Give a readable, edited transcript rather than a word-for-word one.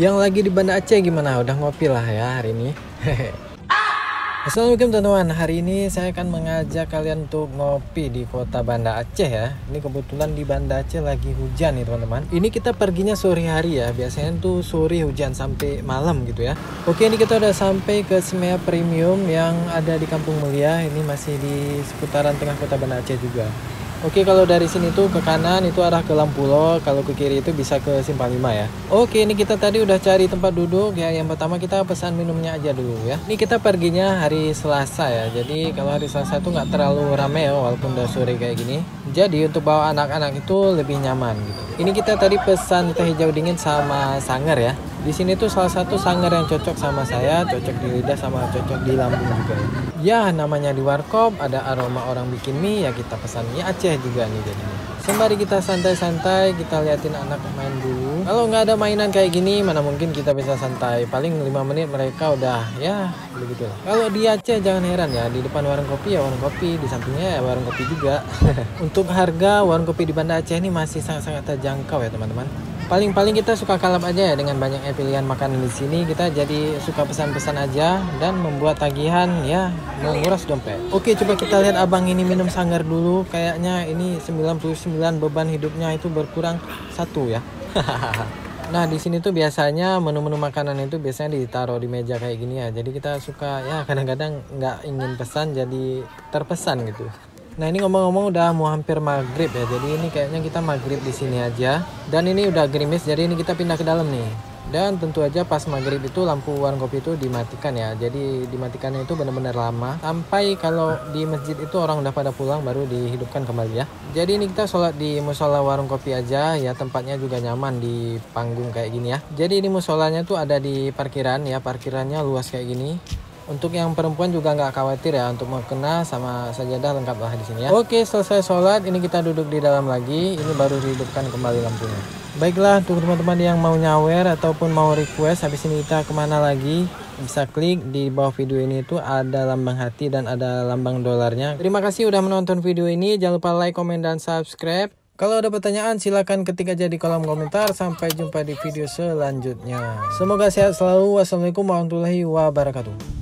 Yang lagi di Banda Aceh gimana? Udah ngopi lah ya hari ini. Assalamualaikum teman-teman. Hari ini saya akan mengajak kalian untuk ngopi di kota Banda Aceh ya. Ini kebetulan di Banda Aceh lagi hujan nih teman-teman. Ini kita perginya sore hari ya. Biasanya tuh sore hujan sampai malam gitu ya. Oke, ini kita udah sampai ke Semea Premium yang ada di Kampung Mulia. Ini masih di seputaran tengah kota Banda Aceh juga. Oke, kalau dari sini tuh ke kanan itu arah ke Lampulo, kalau ke kiri itu bisa ke Simpang 5 ya. Oke, ini kita tadi udah cari tempat duduk ya. Yang pertama kita pesan minumnya aja dulu ya. Ini kita perginya hari Selasa ya. Jadi kalau hari Selasa tuh nggak terlalu rame ya, walaupun udah sore kayak gini. Jadi untuk bawa anak-anak itu lebih nyaman gitu. Ini kita tadi pesan teh hijau dingin sama sangar ya. Di sini tuh salah satu sangar yang cocok sama saya, cocok di lidah sama cocok di lambung juga ya. Ya namanya di warkop, ada aroma orang bikin mie ya, kita pesan mie Aceh juga nih jadinya. Sembari kita santai-santai, kita liatin anak main dulu. Kalau nggak ada mainan kayak gini, mana mungkin kita bisa santai. Paling 5 menit mereka udah ya begitu lah. Kalau di Aceh jangan heran ya, di depan warung kopi ya warung kopi, di sampingnya ya warung kopi juga. Untuk harga warung kopi di Banda Aceh ini masih sangat-sangat terjangkau ya teman-teman. Paling-paling kita suka kalap aja ya dengan banyaknya pilihan makanan di sini. Kita jadi suka pesan-pesan aja dan membuat tagihan ya menguras dompet. Oke, coba kita lihat abang ini minum sangar dulu. Kayaknya ini 99 beban hidupnya itu berkurang 1 ya. Nah, di sini tuh biasanya menu-menu makanan itu biasanya ditaruh di meja kayak gini ya. Jadi kita suka ya kadang-kadang nggak ingin pesan jadi terpesan gitu. Nah, ini ngomong-ngomong udah mau hampir maghrib ya. Jadi ini kayaknya kita maghrib di sini aja. Dan ini udah gerimis, jadi ini kita pindah ke dalam nih. Dan tentu aja pas maghrib itu lampu warung kopi itu dimatikan ya. Jadi dimatikannya itu benar-benar lama. Sampai kalau di masjid itu orang udah pada pulang baru dihidupkan kembali ya. Jadi ini kita sholat di musola warung kopi aja ya. Tempatnya juga nyaman di panggung kayak gini ya. Jadi ini musolanya tuh ada di parkiran ya. Parkirannya luas kayak gini. Untuk yang perempuan juga nggak khawatir ya, untuk mukena sama sajadah lengkap lah di sini ya. Oke, selesai sholat, ini kita duduk di dalam lagi. Ini baru dihidupkan kembali lampunya. Baiklah, untuk teman-teman yang mau nyawer ataupun mau request, habis ini kita kemana lagi? Bisa klik di bawah video ini itu ada lambang hati dan ada lambang dolarnya. Terima kasih udah menonton video ini. Jangan lupa like, komen, dan subscribe. Kalau ada pertanyaan silahkan ketik aja di kolom komentar. Sampai jumpa di video selanjutnya. Semoga sehat selalu. Wassalamualaikum warahmatullahi wabarakatuh.